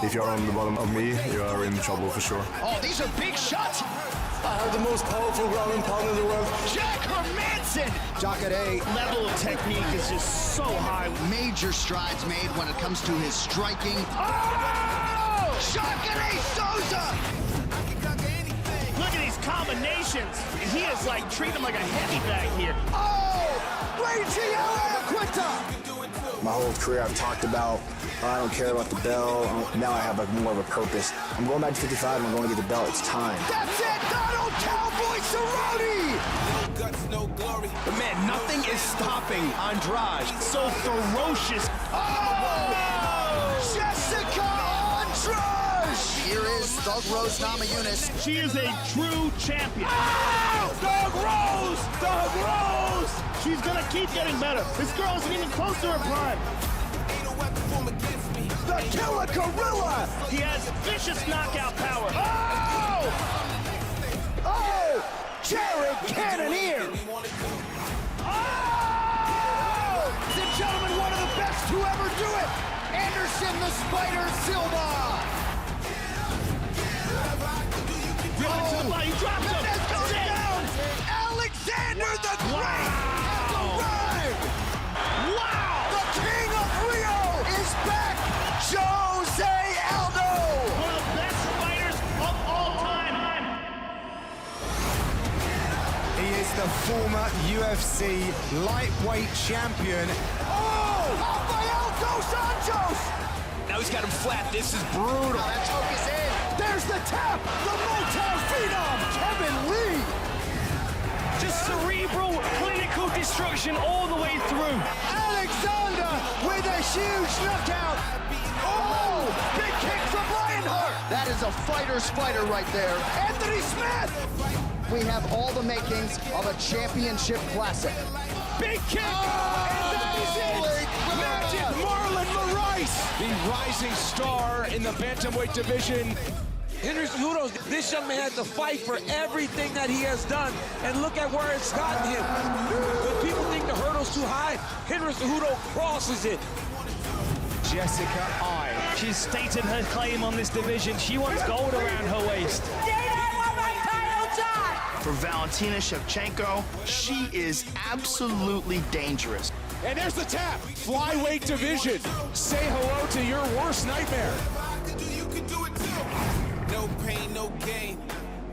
if you're on the bottom of me, you are in trouble for sure. Oh, these are big shots. I have the most powerful ground and pound in the world. Jack Hermanson. Jacare. Level of technique is just so high. Major strides made when it comes to his striking. Oh! Jacare Souza. Look at these combinations. He is like treating him like a heavy bag here. Oh! My whole career I've talked about, I don't care about the belt. Now I have like more of a purpose. I'm going back to 55 and I'm going to get the belt. It's time. That's it! Donald Cowboy Cerrone! No guts, no glory. But man, nothing is stopping Andrade. So ferocious. Oh! Jessica Andrade! Here is Thug Rose Namajunas. She is a true champion. Oh! Thug Rose! Thug Rose! She's gonna keep getting better. This girl isn't even close to her prime. Ain't no weapon form against me. The Killer Gorilla! He has vicious knockout power. Oh! Oh! Jared Cannonier! Oh! Ladies and gentlemen, one of the best to ever do it! Anderson the Spider Silva! Driven to the body, drops him. Mendes goes down! Alexander the Great has arrived! Wow! The King of Rio is back! Jose Aldo! One of the best fighters of all time. He is the former UFC lightweight champion. Oh! Rafael Dos Anjos! Now he's got him flat. This is brutal. That choke is in. There's the tap! The Motown Phenom, Kevin Lee! Just cerebral, clinical destruction all the way through. Alexander with a huge knockout! Oh! Big kick from Lionheart! That is a fighter's fighter right there. Anthony Smith! We have all the makings of a championship classic. Big kick! And that is it! Magic Marlon Moraes! The rising star in the bantamweight division. Henry Cejudo, this young man had to fight for everything that he has done, and look at where it's gotten him. When people think the hurdle's too high, Henry Cejudo crosses it. Jessica I. She's stated her claim on this division. She wants gold around her waist. For Valentina Shevchenko, she is absolutely dangerous. And there's the tap. Flyweight division. Say hello to your worst nightmare. You can do it too. No pain, no gain.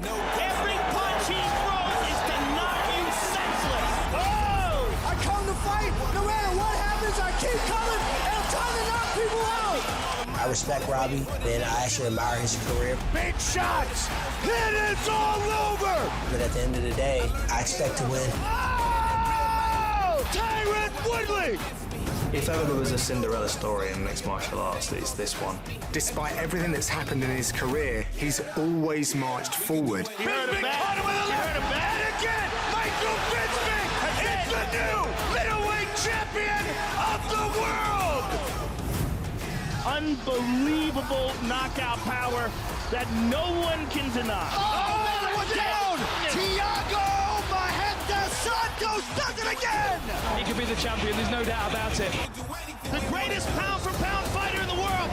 No Every punch he throws is to knock you senseless. Oh! I come to fight, no matter what happens, I keep coming, and I'm trying to knock people out! I respect Robbie, and I actually admire his career. Big shots! Hit it's all over! But at the end of the day, I expect to win. Oh! Tyrant Woodley! If ever there was a Cinderella story in mixed martial arts, it's this one. Despite everything that's happened in his career, he's always marched forward. You heard it back. You heard it back. And again, Michael Bisping is the new middleweight champion of the world! Unbelievable knockout power that no one can deny. Oh, one down! Thiago Santos does it again! He could be the champion, there's no doubt about it. The greatest pound for pound fighter in the world.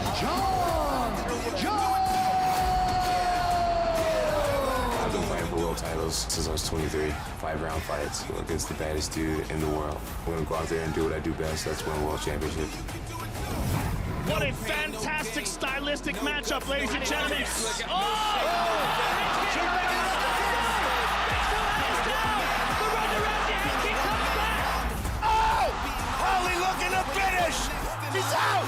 I've been fighting for world titles since I was 23. 5-round fights against the baddest dude in the world. I'm gonna go out there and do what I do best. That's win a world championship. What a fantastic stylistic matchup, ladies and gentlemen. Holly looking to finish! He's out!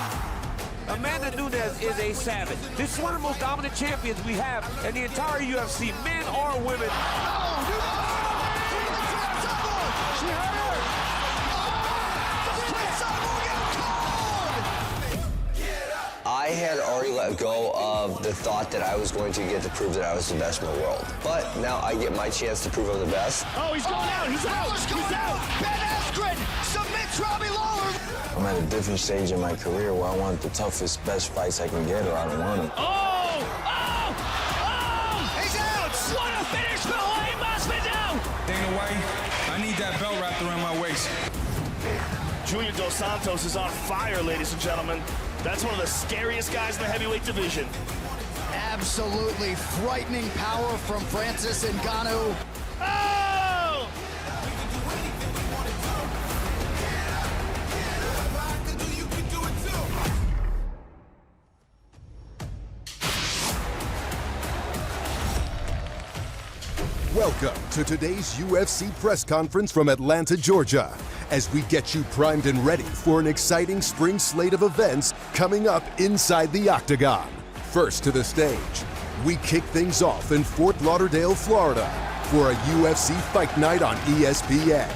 Amanda Nunes is a savage. This is one of the most dominant champions we have in the entire UFC, men or women. She hurt her! I had already let go of the thought that I was going to get to prove that I was the best in the world. But now I get my chance to prove I'm the best. Oh, he's going out! He's out! He's out! Ben Askren submits Robbie Lawler! I'm at a different stage in my career where I want the toughest, best fights I can get, or I don't want them. Oh! Oh! Oh! He's out! What a finish for Jorge Masvidal! Dana White, I need that belt wrapped around my waist. Junior Dos SANTOS is on fire, ladies and gentlemen. That's one of the scariest guys in the heavyweight division. Absolutely frightening power from Francis Ngannou. Oh! Welcome to today's UFC press conference from Atlanta, Georgia, as we get you primed and ready for an exciting spring slate of events coming up inside the octagon. First to the stage, we kick things off in Fort Lauderdale, Florida, for a UFC Fight Night on ESPN,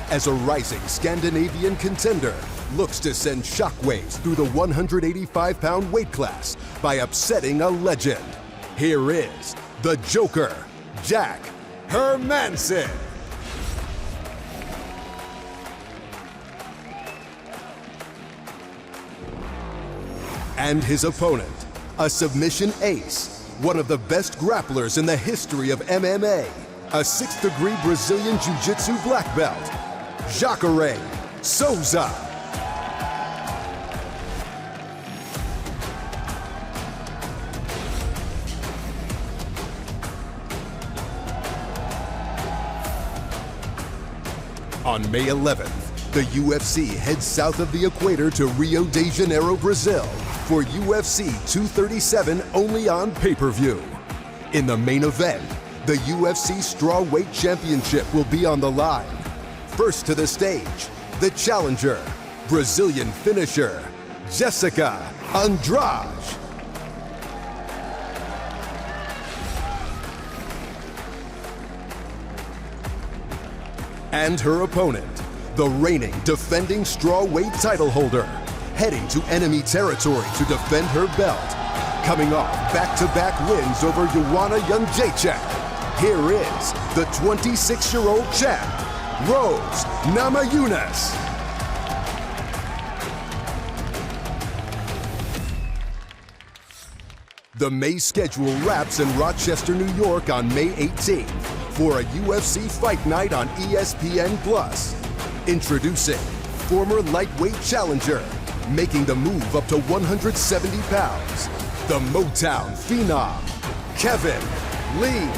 as a rising Scandinavian contender looks to send shockwaves through the 185-pound weight class by upsetting a legend. Here is the Joker, Jack Hermanson. And his opponent, a submission ace, one of the best grapplers in the history of MMA, a 6th degree Brazilian Jiu-Jitsu black belt, Jacare Souza. On May 11th, the UFC heads south of the equator to Rio de Janeiro, Brazil, for UFC 237 only on pay-per-view. In the main event, the UFC Strawweight Championship will be on the line. First to the stage, the challenger, Brazilian finisher, Jessica Andrade. And her opponent, the reigning defending strawweight title holder, heading to enemy territory to defend her belt. Coming off back-to-back wins over Joanna Jędrzejczyk, here is the 26-year-old champ, Rose Namajunas. The May schedule wraps in Rochester, New York on May 18th for a UFC Fight Night on ESPN+. Introducing former lightweight challenger, making the move up to 170 pounds, the Motown phenom, Kevin Lee.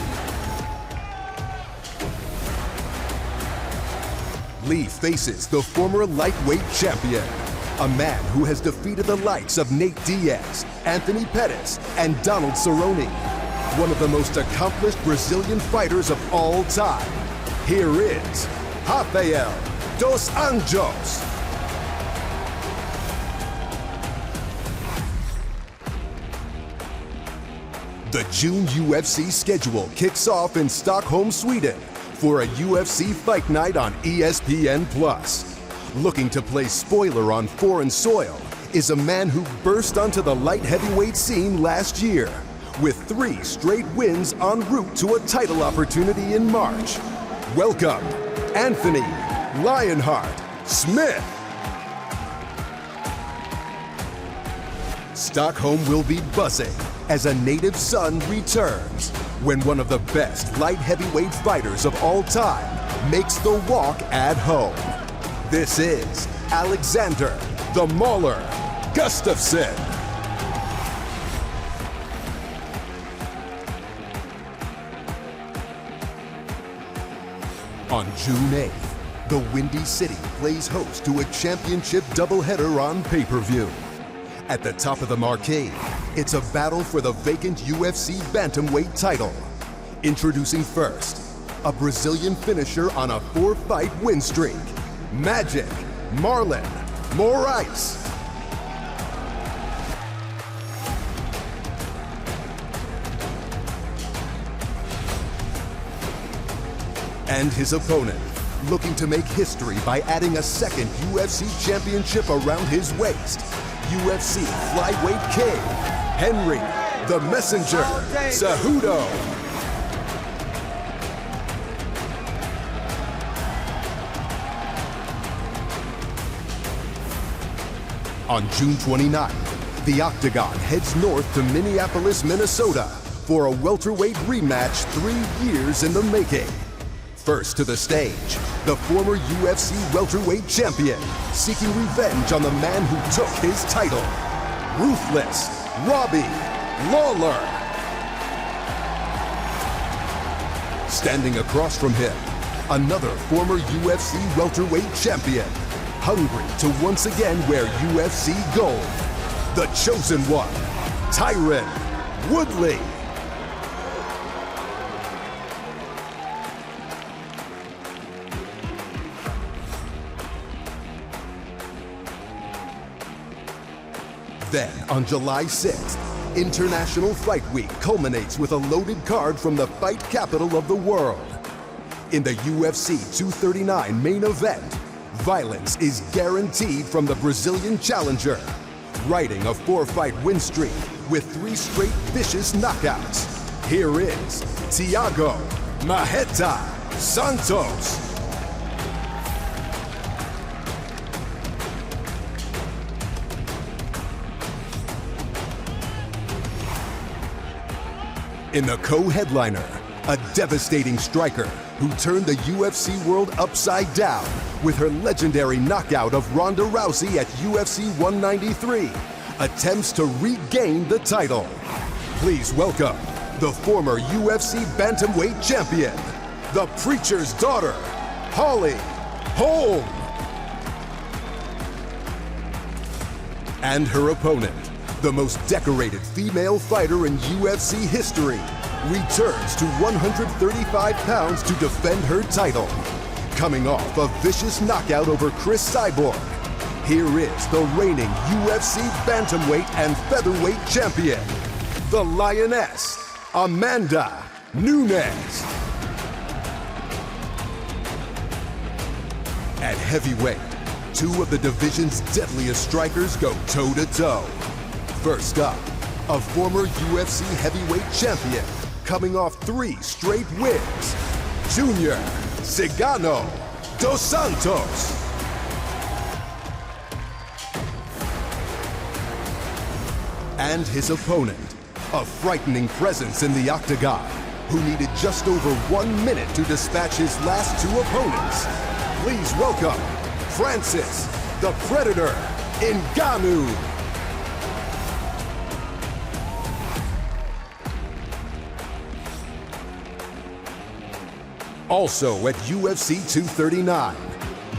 Lee faces the former lightweight champion, a man who has defeated the likes of Nate Diaz, Anthony Pettis, and Donald Cerrone, one of the most accomplished Brazilian fighters of all time. Here is Rafael dos Anjos. The June UFC schedule kicks off in Stockholm, Sweden, for a UFC Fight Night on ESPN+. Looking to play spoiler on foreign soil is a man who burst onto the light heavyweight scene last year, with 3 straight wins en route to a title opportunity in March. Welcome, Anthony Lionheart Smith. Stockholm will be buzzing as a native son returns when one of the best light heavyweight fighters of all time makes the walk at home. This is Alexander the Mauler Gustafsson. On June 8th, the Windy City plays host to a championship doubleheader on pay-per-view. At the top of the marquee, it's a battle for the vacant UFC bantamweight title. Introducing first, a Brazilian finisher on a 4-fight win streak, Magic Marlon Moraes. And his opponent, looking to make history by adding a second UFC championship around his waist, UFC Flyweight King, Henry the Messenger Cejudo. On June 29th, the Octagon heads north to Minneapolis, Minnesota for a welterweight rematch 3 years in the making. First to the stage, the former UFC welterweight champion, seeking revenge on the man who took his title, Ruthless Robbie Lawler. Standing across from him, another former UFC welterweight champion, hungry to once again wear UFC gold, the chosen one, Tyron Woodley. Then, on July 6th, International Fight Week culminates with a loaded card from the fight capital of the world. In the UFC 239 main event, violence is guaranteed from the Brazilian challenger, riding a 4-fight win streak with 3 straight vicious knockouts. Here is Thiago Marreta Santos. In the co-headliner, a devastating striker who turned the UFC world upside down with her legendary knockout of Ronda Rousey at UFC 193, attempts to regain the title. Please welcome the former UFC bantamweight champion, the Preacher's daughter, Holly Holm. And her opponent, the most decorated female fighter in UFC history, returns to 135 pounds to defend her title. Coming off a vicious knockout over Chris Cyborg, here is the reigning UFC bantamweight and featherweight champion, the Lioness, Amanda Nunes. At heavyweight, 2 of the division's deadliest strikers go toe-to-toe. First up, a former UFC heavyweight champion coming off 3 straight wins, Junior Cigano dos Santos. And his opponent, a frightening presence in the octagon, who needed just over 1 minute to dispatch his last 2 opponents. Please welcome Francis the Predator Ngannou. Also at UFC 239,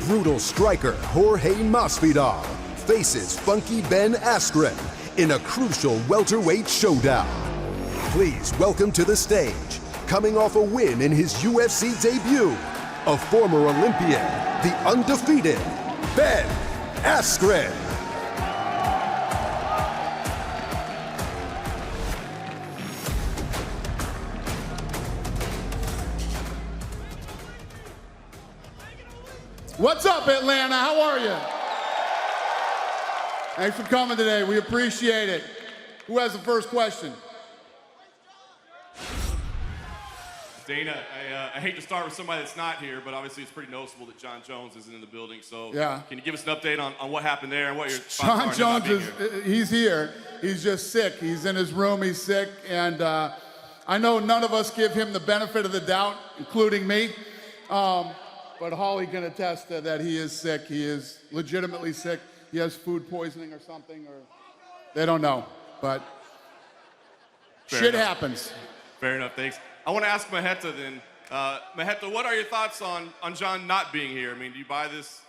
brutal striker Jorge Masvidal faces Funky Ben Askren in a crucial welterweight showdown. Please welcome to the stage, coming off a win in his UFC debut, a former Olympian, the undefeated Ben Askren. What's up, Atlanta? How are you? Thanks for coming today. We appreciate it. Who has the first question? Dana, I hate to start with somebody that's not here, but obviously it's pretty noticeable that Jon Jones isn't in the building. So yeah. Can you give us an update on what happened there and what your Jon Jones he's here. He's just sick. He's in his room. He's sick. And I know none of us give him the benefit of the doubt, including me. But Holly can attest that he is sick. He is legitimately sick. He has food poisoning or something, or they don't know. But shit happens. Fair enough, thanks. I want to ask Marreta then. Marreta, what are your thoughts on Jon not being here? I mean, do you buy this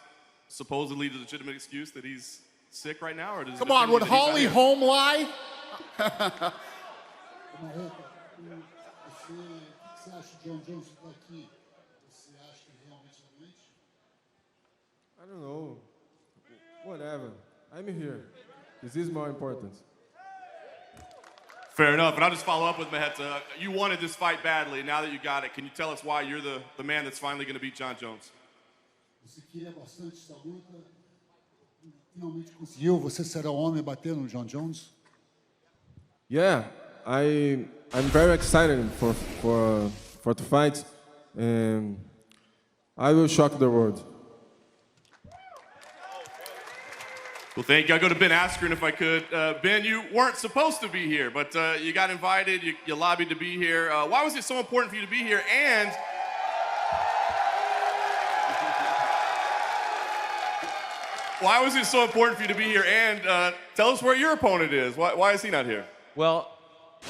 supposedly legitimate excuse that he's sick right now? Or does Come on, would Holly Holm lie? I don't know. Whatever. I'm here. This is more important. Fair enough. And I'll just follow up with Marreta. You wanted this fight badly. Now that you got it, can you tell us why you're the man that's finally going to beat Jon Jones? Você queria bastante essa luta. Finalmente conseguiu. Você será o homem a bater no Jon Jones? Yeah, I'm very excited for the fight, and I will shock the world. Well, thank you. I'll go to Ben Askren if I could. Ben, you weren't supposed to be here, but you got invited. You lobbied to be here. Why was it so important for you to be here? And why was it so important for you to be here? And tell us where your opponent is. Why is he not here? Well,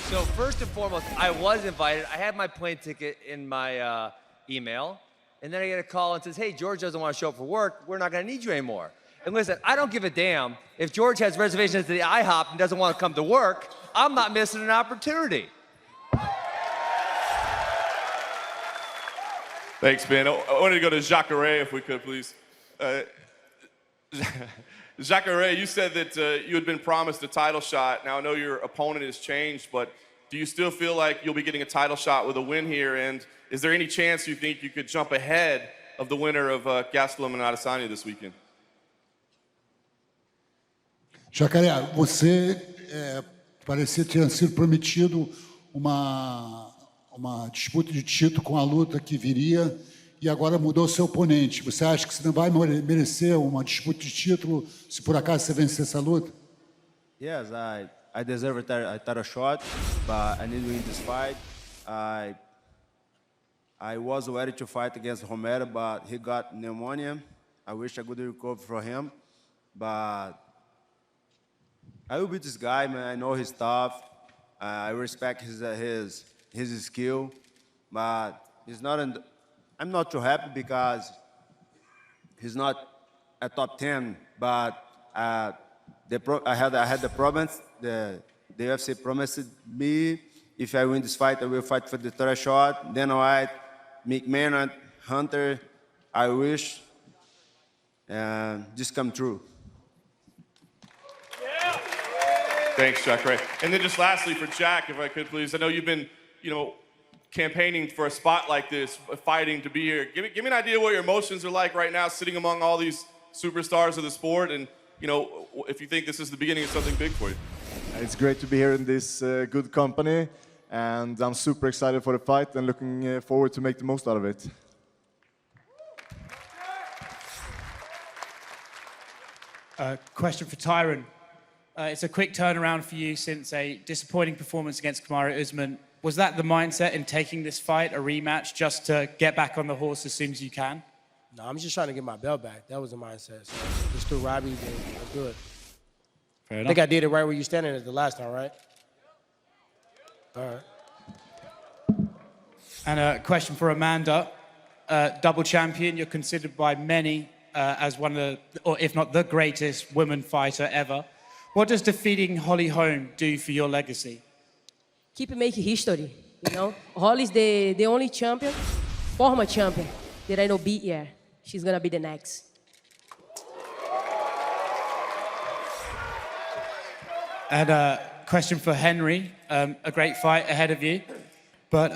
so first and foremost, I was invited. I had my plane ticket in my email. And then I get a call and says, hey, George doesn't want to show up for work. We're not going to need you anymore. And listen, I don't give a damn if George has reservations at the IHOP and doesn't want to come to work. I'm not missing an opportunity. Thanks, Ben. I wanted to go to Jacare if we could, please. Jacare, you said that you had been promised a title shot. Now, I know your opponent has changed, but do you still feel like you'll be getting a title shot with a win here? And is there any chance you think you could jump ahead of the winner of Gastelum and Adesanya this weekend? Jacare, você parecia ter sido prometido uma disputa de título com a luta que viria e agora mudou seu oponente. Você acha que você não vai merecer uma disputa de título se por acaso você vencer essa luta? Yes, I deserve a title shot, but I need to win this fight. I was ready to fight against Romero, but he got pneumonia. I wish I could recover from him, but I will beat this guy, man. I know he's tough. I respect his skill, but he's not I'm not too happy because he's not a top 10. But I had the promise. The UFC promised me if I win this fight, I will fight for the third shot. Dana White, McMahon, Hunter. I wish this come true. Thanks, Jack Ray. And then just lastly for Jack, if I could please, I know you've been, campaigning for a spot like this, fighting to be here. Give me an idea what your emotions are like right now, sitting among all these superstars of the sport, and if you think this is the beginning of something big for you. It's great to be here in this good company, and I'm super excited for the fight and looking forward to make the most out of it. Question for Tyron. It's a quick turnaround for you since a disappointing performance against Kamaru Usman. Was that the mindset in taking this fight, a rematch, just to get back on the horse as soon as you can? No, I'm just trying to get my belt back. That was the mindset. So just threw Robbie, then I'll do it. Fair enough. I think I did it right where you're standing at the last time, right? All right. And a question for Amanda. Double champion, you're considered by many as one of the, or if not the greatest women fighter ever. What does defeating Holly Holm do for your legacy? Keep making history, Holly's the only champion, former champion, that I know beat yet. She's gonna be the next. And a question for Henry. A great fight ahead of you, but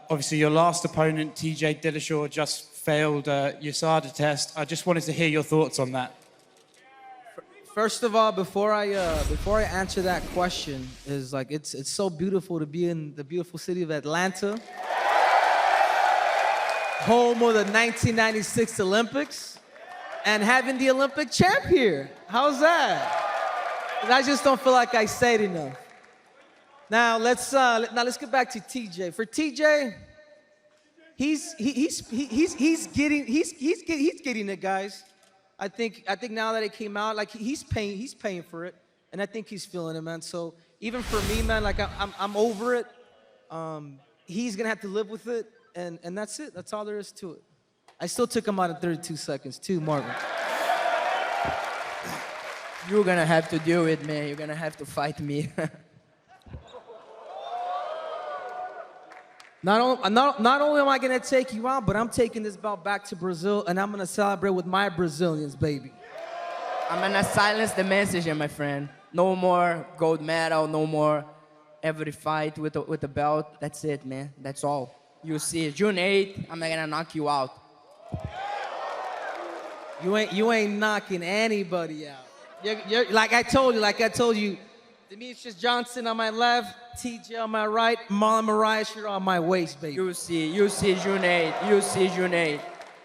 obviously your last opponent, TJ Dillashaw, just failed USADA test. I just wanted to hear your thoughts on that. First of all, before I answer that question, is like it's so beautiful to be in the beautiful city of Atlanta, home of the 1996 Olympics, and having the Olympic champ here. How's that? I just don't feel like I say it enough. Now let's get back to TJ. For TJ, he's getting it, guys. I think now that it came out, like he's paying for it, and I think he's feeling it, man. So even for me, man, like I'm over it. He's gonna have to live with it, and that's it. That's all there is to it. I still took him out in 32 seconds too, Marvin. You're gonna have to do it, man. You're gonna have to fight me. Not only am I gonna take you out, but I'm taking this belt back to Brazil, and I'm gonna celebrate with my Brazilians, baby. I'm gonna silence the messenger, my friend. No more gold medal, no more every fight with the belt. That's it, man. That's all. You see, June 8th, I'm gonna knock you out. You ain't knocking anybody out. You're, like I told you, Demetrius Johnson on my left, TJ on my right, Marlon Moraes, you're on my waist, baby. You see June 8th. You see June 8th.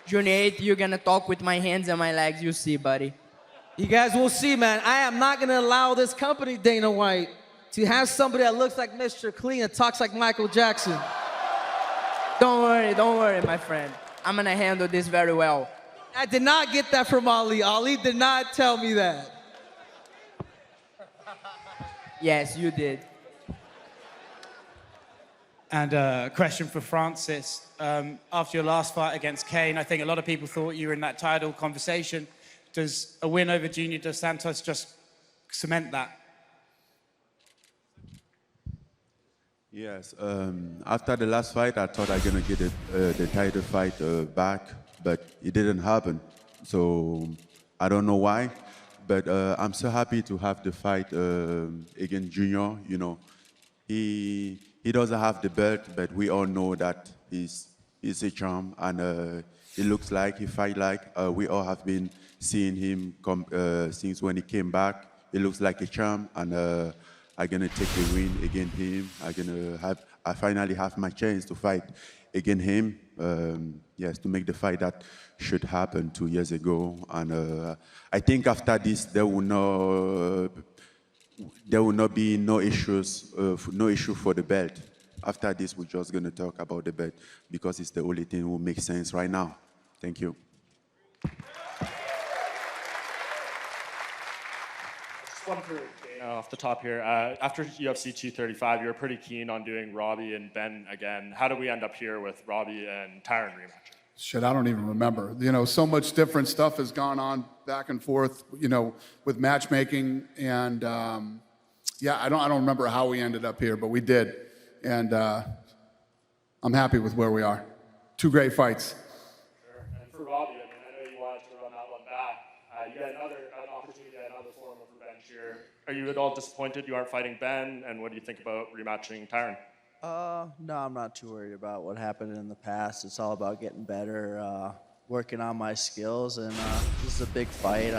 June 8th, you're gonna talk with my hands and my legs. You see, buddy. You guys will see, man. I am not gonna allow this company, Dana White, to have somebody that looks like Mr. Clean and talks like Michael Jackson. Don't worry, my friend. I'm gonna handle this very well. I did not get that from Ali. Ali did not tell me that. Yes, you did. And a question for Francis. After your last fight against Kane, I think a lot of people thought you were in that title conversation. Does a win over Junior Dos Santos just cement that? Yes. After the last fight, I thought I was going to get the title fight back, but it didn't happen. So I don't know why, but I'm so happy to have the fight against Junior. You know, he doesn't have the belt, but we all know that he's a charm, and it looks like he fight like we all have been seeing him since when he came back. It looks like a charm, and I'm gonna take the win against him. I finally have my chance to fight against him. Yes, to make the fight that should happen 2 years ago, and I think after this there will not be no issues, no issue for the belt. After this, we're just going to talk about the belt because it's the only thing that will make sense right now. Thank you. Just one for Dana off the top here. After UFC 235, you were pretty keen on doing Robbie and Ben again. How do we end up here with Robbie and Tyron rematch? Shit, I don't even remember. You know, so much different stuff has gone on back and forth, you know, with matchmaking. And yeah, I don't remember how we ended up here, but we did. And I'm happy with where we are. 2 great fights. Sure. And for Robbie, I know you wanted to run that one back. You had an opportunity to get another form of revenge here. Are you at all disappointed you aren't fighting Ben? And what do you think about rematching Tyron? No, I'm not too worried about what happened in the past. It's all about getting better, working on my skills, and this is a big fight,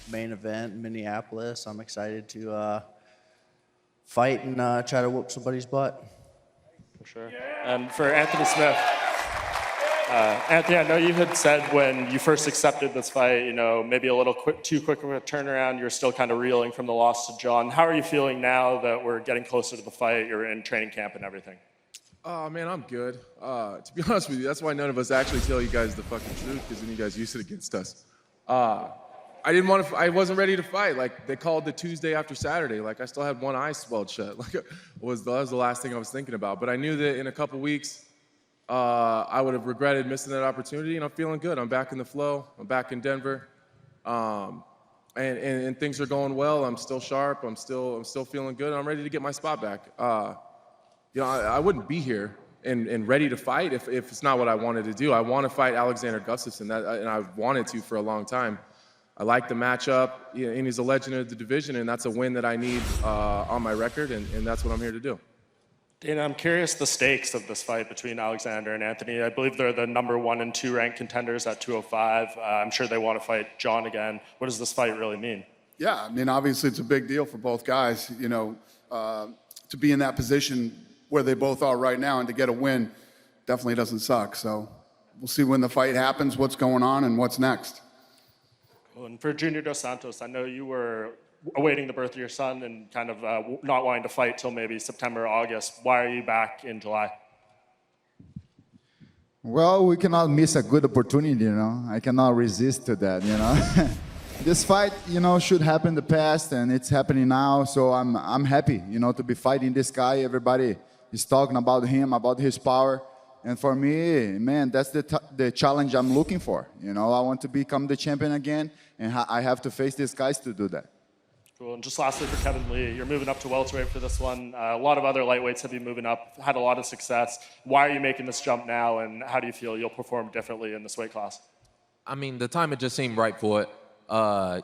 main event in Minneapolis. I'm excited to fight and try to whoop somebody's butt. For sure. And for Anthony Smith, Anthony, I know you had said when you first accepted this fight, you know, maybe a little too quick of a turnaround. You're still kind of reeling from the loss to John. How are you feeling now that we're getting closer to the fight? You're in training camp and everything. Oh, man, I'm good. To be honest with you, that's why none of us actually tell you guys the fucking truth, because then you guys use it against us. I wasn't ready to fight. Like, they called the Tuesday after Saturday. Like, I still had one eye swelled shut. Like, that was the last thing I was thinking about. But I knew that in a couple weeks, I would have regretted missing that opportunity, and I'm feeling good. I'm back in the flow. I'm back in Denver, and things are going well. I'm still sharp. I'm still feeling good. I'm ready to get my spot back. You know, I wouldn't be here and ready to fight if it's not what I wanted to do. I want to fight Alexander Gustafsson, and I've wanted to for a long time. I like the matchup, and he's a legend of the division, and that's a win that I need on my record, and that's what I'm here to do. Dana, I'm curious the stakes of this fight between Alexander and Anthony. I believe they're the number 1 and 2 ranked contenders at 205. I'm sure they want to fight John again. What does this fight really mean? Yeah, I mean, obviously it's a big deal for both guys, you know, to be in that position where they both are right now and to get a win definitely doesn't suck. So we'll see when the fight happens, what's going on, and what's next. Cool. And for Junior Dos Santos, I know you were awaiting the birth of your son and kind of not wanting to fight till maybe September, August. Why are you back in July? Well, we cannot miss a good opportunity, you know. I cannot resist to that, you know. This fight, you know, should happen in the past, and it's happening now. So I'm happy, you know, to be fighting this guy. Everybody is talking about him, about his power. And for me, man, that's the challenge I'm looking for. You know, I want to become the champion again, and I have to face these guys to do that. Cool. And just lastly for Kevin Lee, you're moving up to welterweight for this one. A lot of other lightweights have been moving up, had a lot of success. Why are you making this jump now, and how do you feel you'll perform differently in this weight class? I mean, the timing just seemed right for it.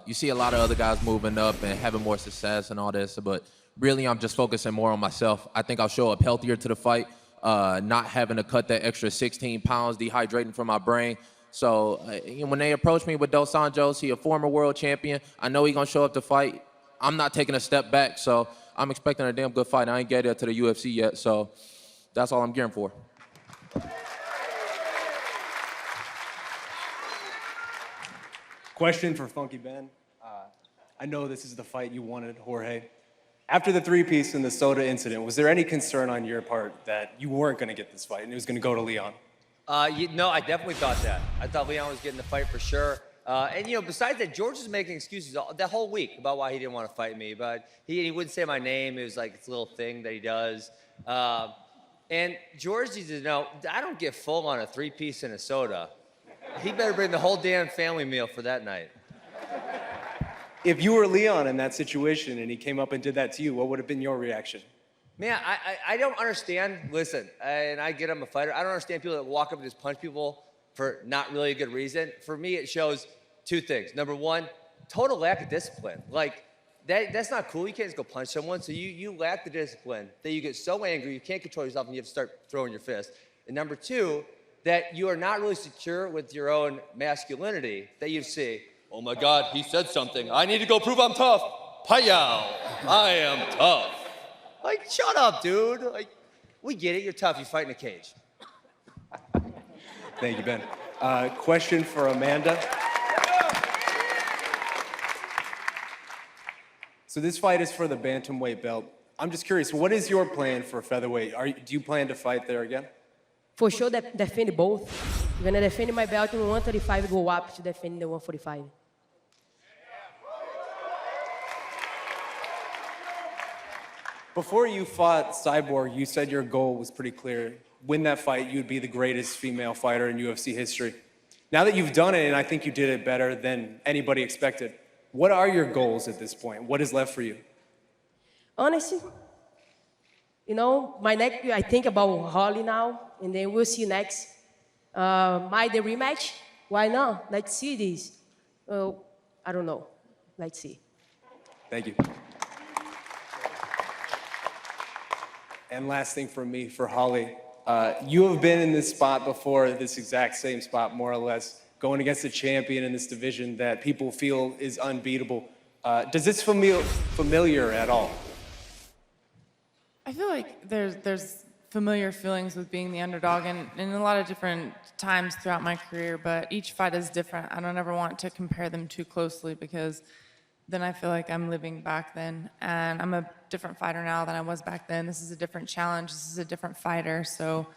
You see a lot of other guys moving up and having more success and all this, but really I'm just focusing more on myself. I think I'll show up healthier to the fight, not having to cut that extra 16 pounds, dehydrating from my brain. So when they approach me with Dos Santos, he a former world champion. I know he's going to show up to fight. I'm not taking a step back, so I'm expecting a damn good fight. I ain't get there to the UFC yet, so that's all I'm gearing for. Question for Funky Ben. I know this is the fight you wanted, Jorge. After the three-piece and the soda incident, was there any concern on your part that you weren't going to get this fight and it was going to go to Leon? No, I definitely thought that. I thought Leon was getting the fight for sure. And, you know, besides that, George was making excuses that whole week about why he didn't want to fight me. But he wouldn't say my name. It was like this little thing that he does. And George needs to know, I don't get full on a 3-piece and a soda. He better bring the whole damn family meal for that night. If you were Leon in that situation and he came up and did that to you, what would have been your reaction? Man, I don't understand. Listen, and I get I'm a fighter. I don't understand people that walk up and just punch people for not really a good reason. For me, it shows two things. Number one, total lack of discipline. Like, that's not cool. You can't just go punch someone. So you lack the discipline that you get so angry you can't control yourself and you have to start throwing your fist. And number two, that you are not really secure with your own masculinity, that you say, oh my God, he said something. I need to go prove I'm tough. Payao, I am tough. Like, shut up, dude. Like, we get it. You're tough. You fight in a cage. Thank you, Ben. Question for Amanda. So this fight is for the bantamweight belt. I'm just curious, what is your plan for featherweight? Do you plan to fight there again? For sure, defend both. I'm gonna defend my belt in 135, go up to defend the 145. Before you fought Cyborg, you said your goal was pretty clear. Win that fight, you'd be the greatest female fighter in UFC history. Now that you've done it, and I think you did it better than anybody expected, what are your goals at this point? What is left for you? Honestly, you know, my next, I think about Holly now, and then we'll see next. The rematch? Why not? Let's see this. I don't know. Let's see. Thank you. And last thing from me, for Holly, you have been in this spot before, this exact same spot, more or less, going against a champion in this division that people feel is unbeatable. Does this feel familiar at all? I feel like there's familiar feelings with being the underdog and in a lot of different times throughout my career, but each fight is different. I don't ever want to compare them too closely because then I feel like I'm living back then, and I'm a different fighter now than I was back then. This is a different challenge. This is a different fighter. So,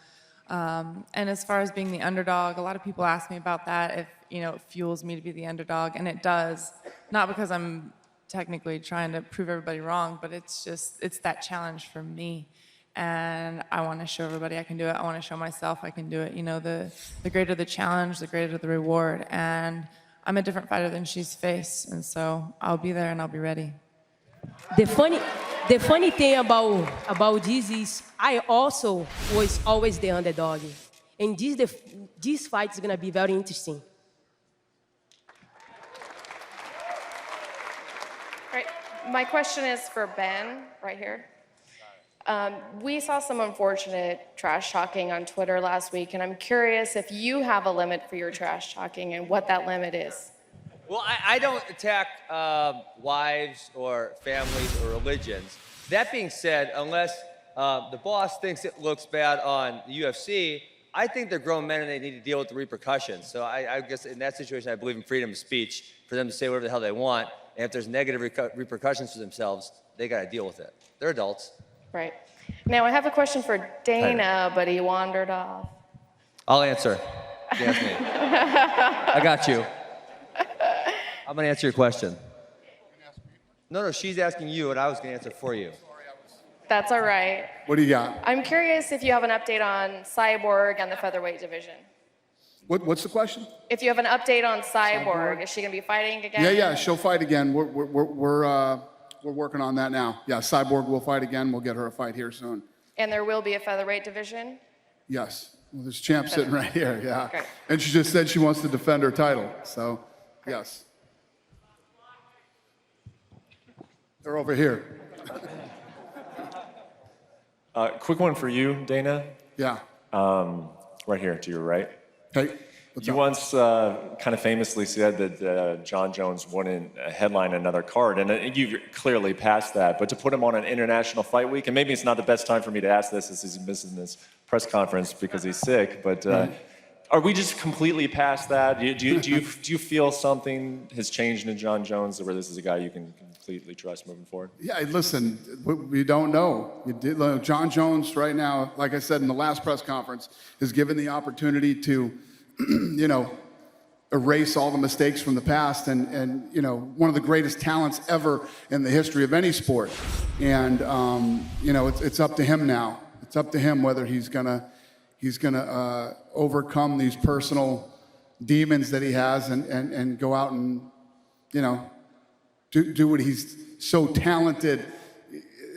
and as far as being the underdog, a lot of people ask me about that, if, you know, it fuels me to be the underdog, and it does. Not because I'm technically trying to prove everybody wrong, but it's that challenge for me. And I want to show everybody I can do it. I want to show myself I can do it. You know, the greater the challenge, the greater the reward. And I'm a different fighter than she's faced, and so I'll be there and I'll be ready. The funny thing about this is I also was always the underdog, and this fight is gonna be very interesting. Right. My question is for Ben, right here. We saw some unfortunate trash talking on Twitter last week, and I'm curious if you have a limit for your trash talking and what that limit is. Well, I don't attack wives or families or religions. That being said, unless the boss thinks it looks bad on the UFC, I think they're grown men and they need to deal with the repercussions. So I guess in that situation, I believe in freedom of speech for them to say whatever the hell they want. And if there's negative repercussions for themselves, they got to deal with it. They're adults. Right. Now, I have a question for Dana, but he wandered off. I'll answer. You ask me. I got you. I'm going to answer your question. No, she's asking you, and I was going to answer for you. That's all right. What do you got? I'm curious if you have an update on Cyborg and the featherweight division. What's the question? If you have an update on Cyborg, is she going to be fighting again? Yeah, she'll fight again. We're working on that now. Yeah, Cyborg will fight again. We'll get her a fight here soon. And there will be a featherweight division? Yes. Well, there's champ sitting right here, yeah. Okay. And she just said she wants to defend her title, so yes. They're over here. Quick one for you, Dana. Yeah. Right here to your right. Hey. You once kind of famously said that John Jones wouldn't headline another card, and you've clearly passed that. But to put him on an international fight week, and maybe it's not the best time for me to ask this as he's missing this press conference because he's sick, but Are we just completely past that? Do you feel something has changed in John Jones where this is a guy you can completely trust moving forward? Yeah, listen, we don't know. John Jones right now, like I said in the last press conference, is given the opportunity to, erase all the mistakes from the past and one of the greatest talents ever in the history of any sport. And, it's up to him now. It's up to him whether he's gonna overcome these personal demons that he has and go out and, do what he's so talented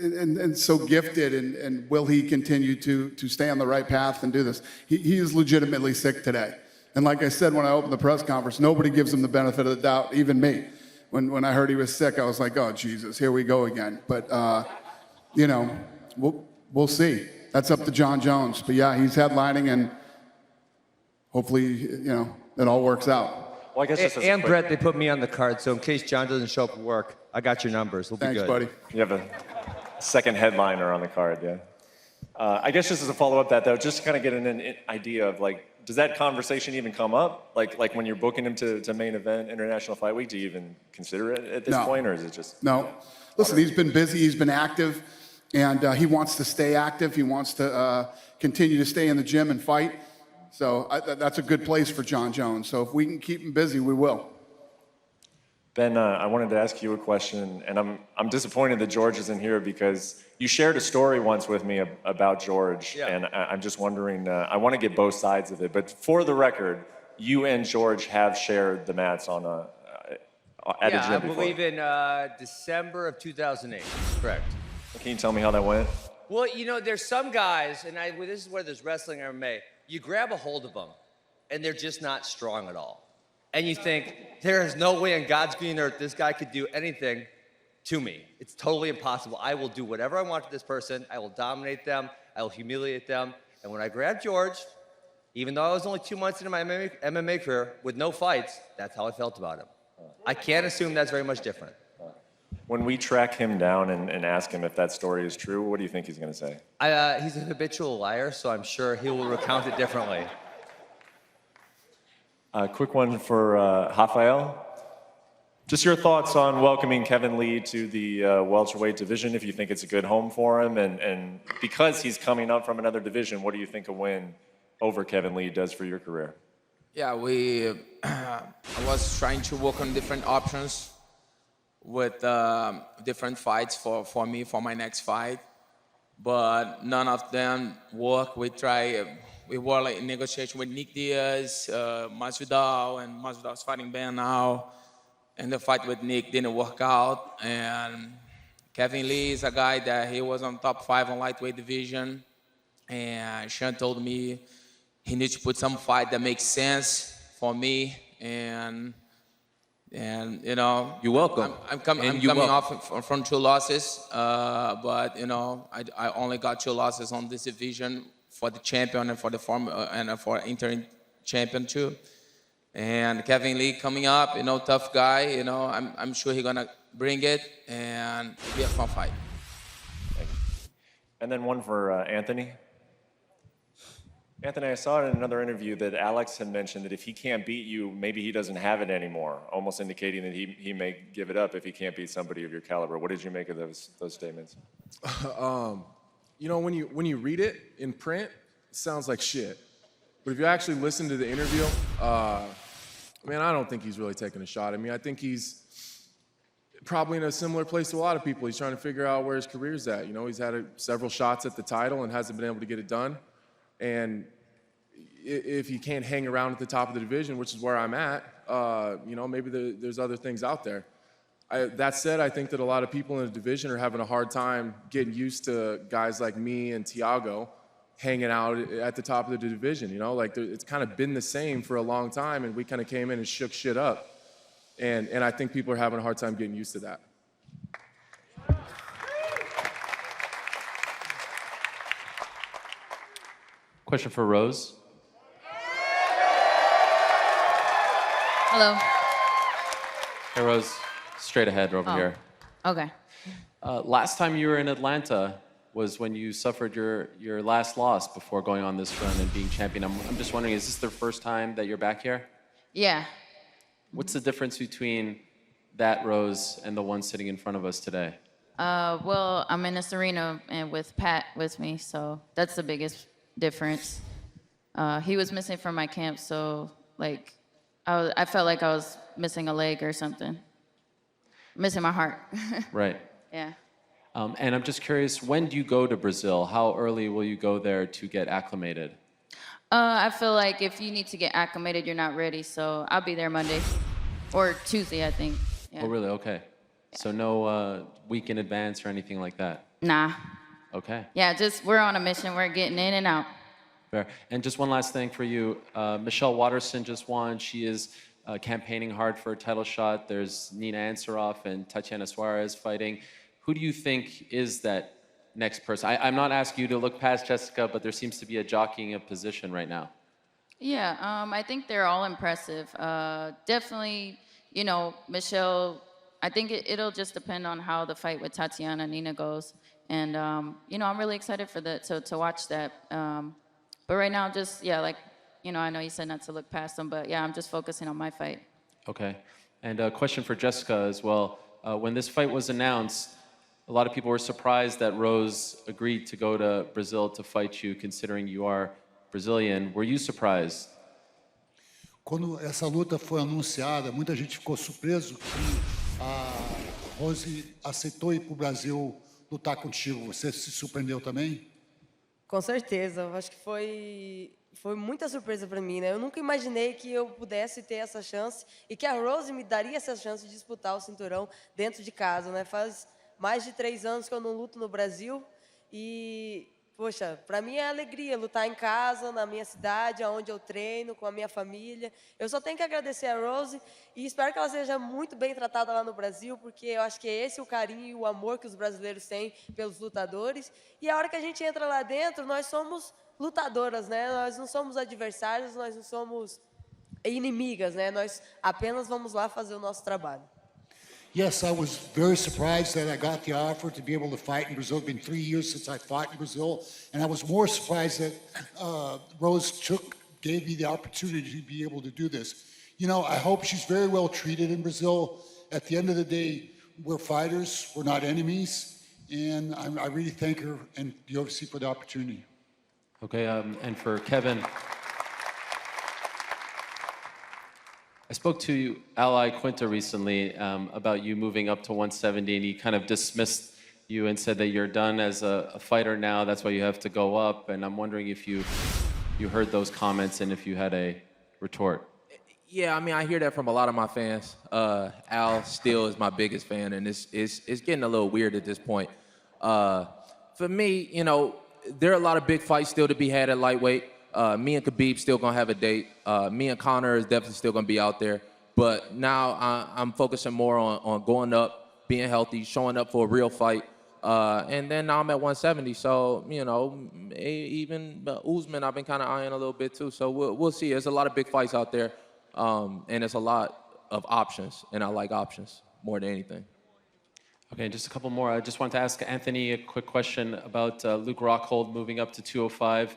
and so gifted, and will he continue to stay on the right path and do this? He is legitimately sick today. And like I said, when I opened the press conference, nobody gives him the benefit of the doubt, even me. When I heard he was sick, I was like, oh, Jesus, here we go again. But, we'll see. That's up to John Jones. But yeah, he's headlining, and hopefully, it all works out. Well, I guess just and Brett, they put me on the card, so in case John doesn't show up at work, I got your numbers. We'll be Thanks, good. buddy. You have a second headliner on the card, yeah. I guess just as a follow-up that, though, just to kind of get an idea of, does that conversation even come up? Like when you're booking him to main event, International Fight Week, do you even consider it at this point, or is it just... No. Listen, he's been busy, he's been active, and he wants to stay active. He wants to continue to stay in the gym and fight. So that's a good place for John Jones. So if we can keep him busy, we will. Ben, I wanted to ask you a question, and I'm disappointed that George isn't here because you shared a story once with me about George, and I'm just wondering, I want to get both sides of it, but for the record, you and George have shared the mats at a gym I before. believe in December of 2008, correct. Can you tell me how that went? Well, there's some guys, and this is where there's wrestling MMA, you grab a hold of them, and they're just not strong at all. And you think, there is no way on God's green earth this guy could do anything to me. It's totally impossible. I will do whatever I want to this person. I will dominate them. I will humiliate them. And when I grabbed George, even though I was only 2 months into my MMA career with no fights, that's how I felt about him. I can't assume that's very much different. When we track him down and ask him if that story is true, what do you think he's going to say? He's a habitual liar, so I'm sure he will recount it differently. Quick one for Rafael. Just your thoughts on welcoming Kevin Lee to the welterweight division, if you think it's a good home for him, and because he's coming up from another division, what do you think a win over Kevin Lee does for your career? Yeah, I was trying to work on different options with different fights for me, for my next fight. But none of them work. We were like in negotiation with Nick Diaz, Masvidal, and Masvidal's fighting Ben now. And the fight with Nick didn't work out. And Kevin Lee is a guy that he was on top 5 on lightweight division. And Sean told me he needs to put some fight that makes sense for me. And You're welcome. I'm coming off from 2 losses, but I only got 2 losses on this division for the champion and for the for interim champion too. And Kevin Lee coming up, tough guy. I'm sure he's gonna bring it, and it'll be a fun fight. Thank you. And then one for Anthony. Anthony, I saw in another interview that Alex had mentioned that if he can't beat you, maybe he doesn't have it anymore, almost indicating that he may give it up if he can't beat somebody of your caliber. What did you make of those statements? When you read it in print, it sounds like shit. But if you actually listen to the interview, I don't think he's really taking a shot at me. I think he's probably in a similar place to a lot of people. He's trying to figure out where his career's at. He's had several shots at the title and hasn't been able to get it done. And if you can't hang around at the top of the division, which is where I'm at, maybe there's other things out there. That said, I think that a lot of people in the division are having a hard time getting used to guys like me and Thiago hanging out at the top of the division. It's kind of been the same for a long time, and we kind of came in and shook shit up. And I think people are having a hard time getting used to that. Question for Rose. Hello. Hey, Rose, straight ahead over here. Okay. Last time you were in Atlanta, was when you suffered your last loss before going on this run and being champion. I'm just wondering, is this the first time that you're back here? Yeah. What's the difference between that Rose and the one sitting in front of us today? Well, I'm in this arena and with Pat with me, so that's the biggest difference. He was missing from my camp, so like I felt like I was missing a leg or something. Missing my heart. Right. Yeah. And I'm just curious, when do you go to Brazil? How early will you go there to get acclimated? I feel like if you need to get acclimated, you're not ready, so I'll be there Monday or Tuesday, I think. Yeah. Oh, really? Okay. So no week in advance or anything like that? Nah. Okay. Yeah, just we're on a mission. We're getting in and out. Fair. And just one last thing for you. Michelle Waterson just won. She is campaigning hard for a title shot. There's Nina Ansaroff and Tatiana Suarez fighting. Who do you think is that next person? I'm not asking you to look past Jessica, but there seems to be a jockeying of position right now. Yeah, I think they're all impressive. Definitely, you know, Michelle, I think it'll just depend on how the fight with Tatiana and Nina goes. And, you know, I'm really excited for to watch that. But right now, just, yeah, like, you know, I know you said not to look past them, but yeah, I'm just focusing on my fight. Okay. And a question for Jessica as well. When this fight was announced, a lot of people were surprised that Rose agreed to go to Brazil to fight you, considering you are Brazilian. Were you surprised? Quando essa luta foi anunciada, muita gente ficou surpreso que a Rose aceitou ir para o Brasil lutar contigo. Você se surpreendeu também? Com certeza, eu acho que foi muita surpresa para mim, né? Eu nunca imaginei que eu pudesse ter essa chance e que a Rose me daria essa chance de disputar o cinturão dentro de casa, né? Faz mais de 3 anos que eu não luto no Brasil e, poxa, para mim é alegria lutar em casa, na minha cidade, onde eu treino, com a minha família. Eu só tenho que agradecer a Rose e espero que ela seja muito bem tratada lá no Brasil, porque eu acho que é esse o carinho e o amor que os brasileiros têm pelos lutadores. E a hora que a gente entra lá dentro, nós somos lutadoras, né? Nós não somos adversários, nós não somos inimigas, né? Nós apenas vamos lá fazer o nosso trabalho. Yes, I was very surprised that I got the offer to be able to fight in Brazil. It's been 3 years since I fought in Brazil, and I was more surprised that Rose gave me the opportunity to be able to do this. You know, I hope she's very well treated in Brazil. At the end of the day, we're fighters, we're not enemies, and I really thank her and the UFC for the opportunity. Okay, and for Kevin, I spoke to Ally Quinta recently about you moving up to 170, and he kind of dismissed you and said that you're done as a fighter now, that's why you have to go up, and I'm wondering if you heard those comments and if you had a retort. Yeah, I mean, I hear that from a lot of my fans. Al still is my biggest fan, and it's getting a little weird at this point. For me, you know, there are a lot of big fights still to be had at lightweight. Me and Khabib still gonna have a date. Me and Conor is definitely still gonna be out there. But now I'm focusing more on going up, being healthy, showing up for a real fight. And then now I'm at 170, so, you know, even Usman I've been kind of eyeing a little bit too. So we'll see. There's a lot of big fights out there, and there's a lot of options, and I like options more than anything. Okay, just a couple more. I just wanted to ask Anthony a quick question about Luke Rockhold moving up to 205.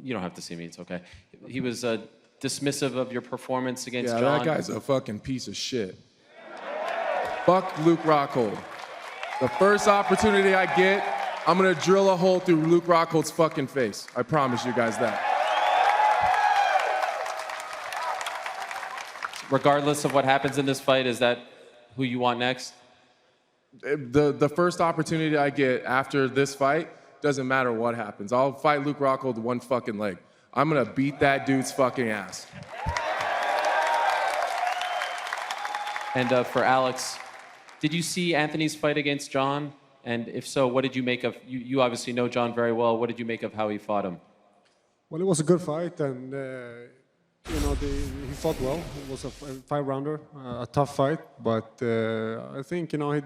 You don't have to see me, it's okay. He was dismissive of your performance against John. Yeah, that guy's a fucking piece of shit. Fuck Luke Rockhold. The first opportunity I get, I'm gonna drill a hole through Luke Rockhold's fucking face. I promise you guys that. Regardless of what happens in this fight, is that who you want next? The first opportunity I get after this fight, doesn't matter what happens. I'll fight Luke Rockhold with one fucking leg. I'm gonna beat that dude's fucking ass. And for Alex, did you see Anthony's fight against John? And if so, what did you make of, you obviously know John very well, what did you make of how he fought him? Well, it was a good fight, and you know, he fought well. It was a 5-rounder, a tough fight, but I think, you know,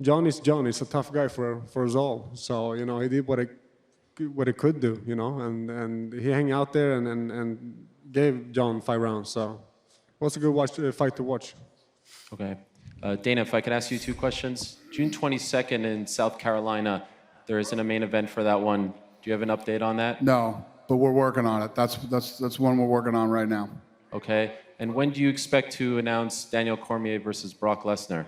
John is John. He's a tough guy for us all. So, you know, he did what he could do, you know, and he hung out there and gave John 5 rounds. So it was a good fight to watch. Okay. Dana, if I could ask you 2 questions. June 22nd in South Carolina, there isn't a main event for that one. Do you have an update on that? No, but we're working on it. That's one we're working on right now. Okay. And when do you expect to announce Daniel Cormier versus Brock Lesnar?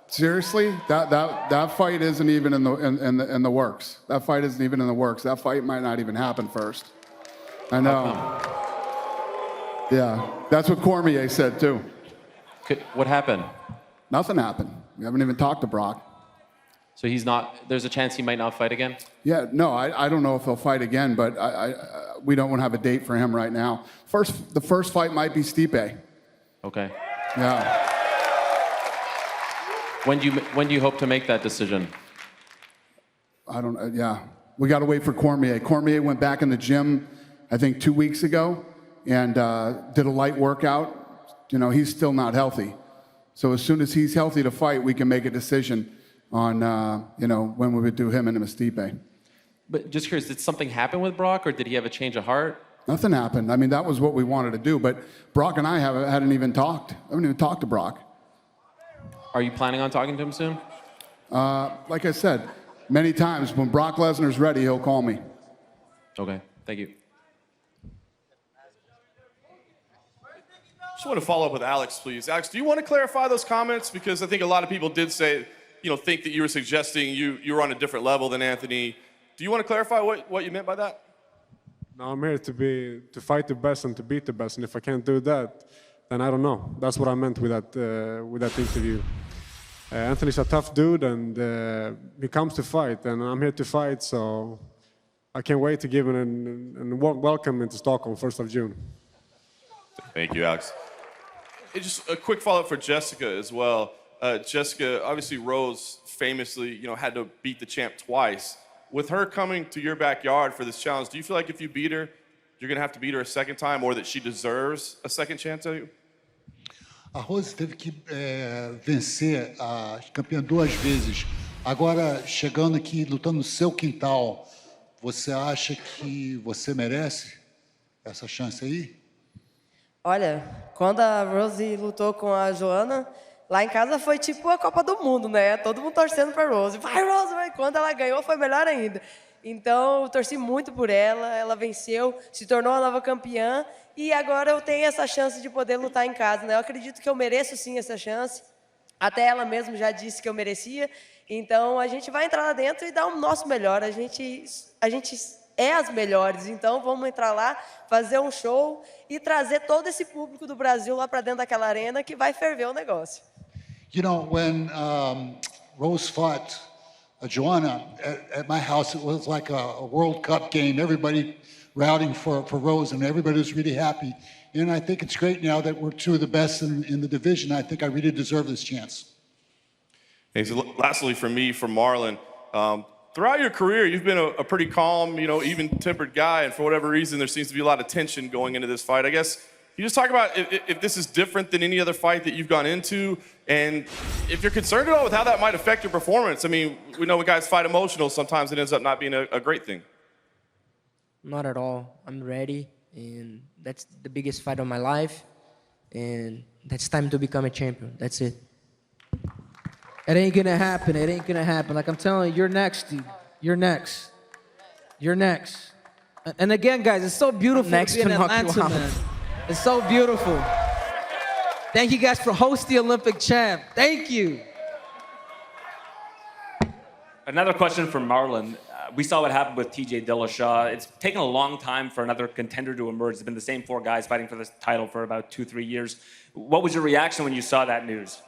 Seriously, that fight isn't even in the works. That fight isn't even in the works. That fight might not even happen first. I know. Yeah, that's what Cormier said too. What happened? Nothing happened. We haven't even talked to Brock. So there's a chance he might not fight again? Yeah, no, I don't know if he'll fight again, but we don't want to have a date for him right now. The first fight might be Stipe. Okay. Yeah. When do you hope to make that decision? I don't know. Yeah, we got to wait for Cormier. Cormier went back in the gym, I think 2 weeks ago, and did a light workout. You know, he's still not healthy. So as soon as he's healthy to fight, we can make a decision on, when we would do him and Stipe. But just curious, did something happen with Brock, or did he have a change of heart? Nothing happened. I mean, that was what we wanted to do, but Brock and I hadn't even talked. I haven't even talked to Brock. Are you planning on talking to him soon? Like I said, many times, when Brock Lesnar's ready, he'll call me. Okay, thank you. Just want to follow up with Alex, please. Alex, do you want to clarify those comments? Because I think a lot of people did say, think that you were suggesting you were on a different level than Anthony. Do you want to clarify what you meant by that? No, I'm here to fight the best and to beat the best, and if I can't do that, then I don't know. That's what I meant with that interview. Anthony's a tough dude, and he comes to fight, and I'm here to fight, so I can't wait to give him a welcome into Stockholm, 1st of June. Thank you, Alex. Just a quick follow-up for Jessica as well. Jessica, obviously Rose famously, had to beat the champ twice. With her coming to your backyard for this challenge, do you feel like if you beat her, you're going to have to beat her a second time, or that she deserves a second chance at you? A Rose teve que vencer a campeã 2 vezes. Agora, chegando aqui, lutando no seu quintal, você acha que você merece essa chance aí? Olha, quando a Rose lutou com a Joana, lá em casa foi tipo a Copa do Mundo, né? Todo mundo torcendo para Rose. Vai, Rose, vai! Quando ela ganhou, foi melhor ainda. Então, eu torci muito por ela, ela venceu, se tornou a nova campeã, e agora eu tenho essa chance de poder lutar em casa, né? Eu acredito que eu mereço sim essa chance. Até ela mesma já disse que eu merecia. Então, a gente vai entrar lá dentro e dar o nosso melhor. A gente é as melhores, então vamos entrar lá, fazer um show e trazer todo esse público do Brasil lá para dentro daquela arena que vai ferver o negócio. You know, when Rose fought Joanna at my house, it was like a World Cup game. Everybody rooting for Rose, and everybody was really happy. And I think it's great now that we're 2 of the best in the division. I think I really deserve this chance. Hey, so lastly, for me, for Marlon, throughout your career, you've been a pretty calm, even-tempered guy, and for whatever reason, there seems to be a lot of tension going into this fight. I guess, can you just talk about if this is different than any other fight that you've gone into, and if you're concerned at all with how that might affect your performance? I mean, we know when guys fight emotional, sometimes it ends up not being a great thing. Not at all. I'm ready, and that's the biggest fight of my life, and that's time to become a champion. That's it. It ain't gonna happen. It ain't gonna happen. Like I'm telling you, you're next, dude. You're next. You're next. And again, guys, it's so beautiful Next to be in to knock you Atlanta, out. man. It's so beautiful. Thank you guys for hosting the Olympic champ. Thank you. Another question for Marlon. We saw what happened with TJ Dillashaw. It's taken a long time for another contender to emerge. It's been the same 4 guys fighting for this title for about 2-3 years. What was your reaction when you saw that news?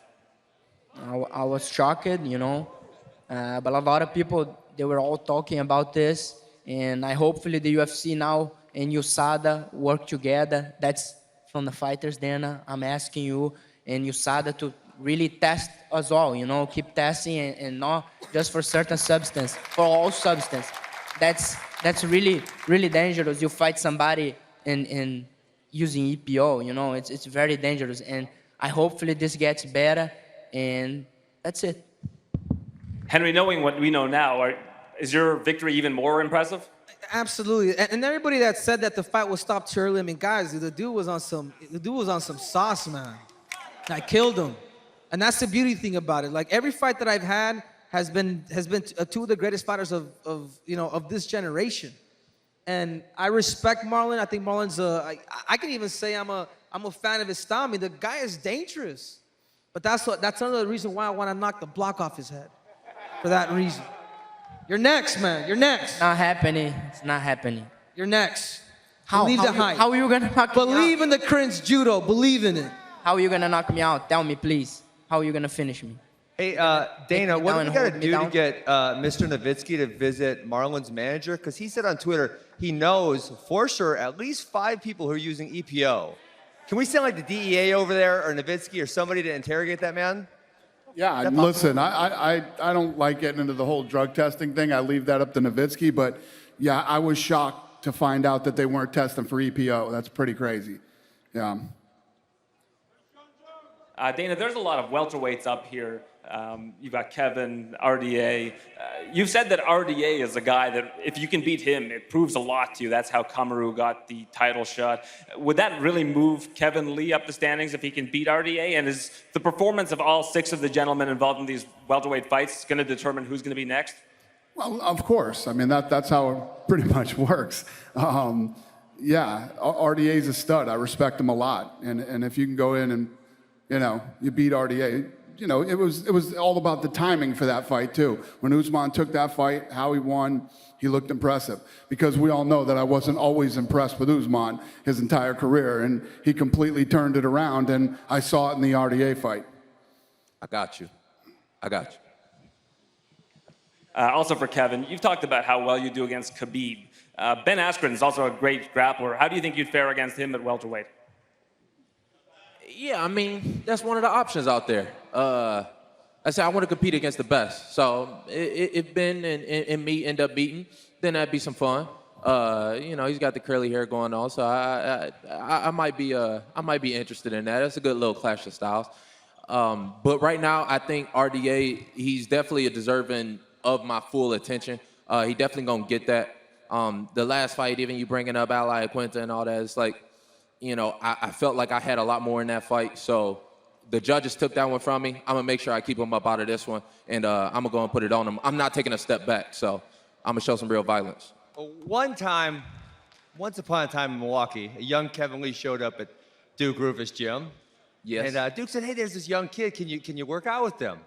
I was shocked, but a lot of people, they were all talking about this, and hopefully the UFC now and USADA work together. That's from the fighters, Dana. I'm asking you and USADA to really test us all, keep testing and not just for certain substance, for all substance. That's really, really dangerous. You fight somebody and using EPO, it's very dangerous, and hopefully this gets better. And that's it. Henry, knowing what we know now, is your victory even more impressive? Absolutely. And everybody that said that the fight was stopped too early, I mean, guys, the dude was on some sauce, man. I killed him. And that's the beauty thing about it. Like every fight that I've had has been two of the greatest fighters of this generation. And I respect Marlon. I think Marlon's I can even say I'm a fan of his style. I mean, the guy is dangerous. But that's another reason why I want to knock the block off his head. For that reason. You're next, man. You're next. Not happening. It's not happening. You're next. How? Believe the hype. How are you gonna knock me out? Believe in the cringe judo. Believe in it. How are you gonna knock me out? Tell me, please. How are you gonna finish me? Hey, Dana, what do we got to do to down? get Mr. Nowitzki to visit Marlon's manager? Because he said on Twitter he knows for sure at least 5 people who are using EPO. Can we send like the DEA over there or Nowitzki or somebody to interrogate that man? Yeah, listen, I don't like getting into the whole drug testing thing. I leave that up to Nowitzki, but yeah, I was shocked to find out that they weren't testing for EPO. That's pretty crazy. Yeah. Dana, there's a lot of welterweights up here. You've got Kevin, RDA. You've said that RDA is a guy that if you can beat him, it proves a lot to you. That's how Kamaru got the title shot. Would that really move Kevin Lee up the standings if he can beat RDA? And is the performance of all 6 of the gentlemen involved in these welterweight fights going to determine who's going to be next? Well, of course. I mean, that's how it pretty much works. Yeah, RDA's a stud. I respect him a lot. And if you can go in and, you beat RDA, it was all about the timing for that fight, too. When Usman took that fight, how he won, he looked impressive. Because we all know that I wasn't always impressed with Usman his entire career, and he completely turned it around, and I saw it in the RDA fight. I got you. Also for Kevin, you've talked about how well you do against Khabib. Ben Askren is also a great grappler. How do you think you'd fare against him at welterweight? Yeah, I mean, that's one of the options out there. I said I want to compete against the best. So if Ben and me end up beating, then that'd be some fun. He's got the curly hair going on, so I might be interested in that. That's a good little clash of styles. But right now, I think RDA, he's definitely a deserving of my full attention. He definitely gonna get that. The last fight, even you bringing up Ally Quinta and all that, it's like, I felt like I had a lot more in that fight. So the judges took that one from me. I'm gonna make sure I keep him up out of this one, and I'm gonna go and put it on him. I'm not taking a step back, so I'm gonna show some real violence. Once upon a time in Milwaukee, a young Kevin Lee showed up at Duke Rufus' gym. Yes. And Duke said, "Hey, there's this young kid. Can you work out with them?"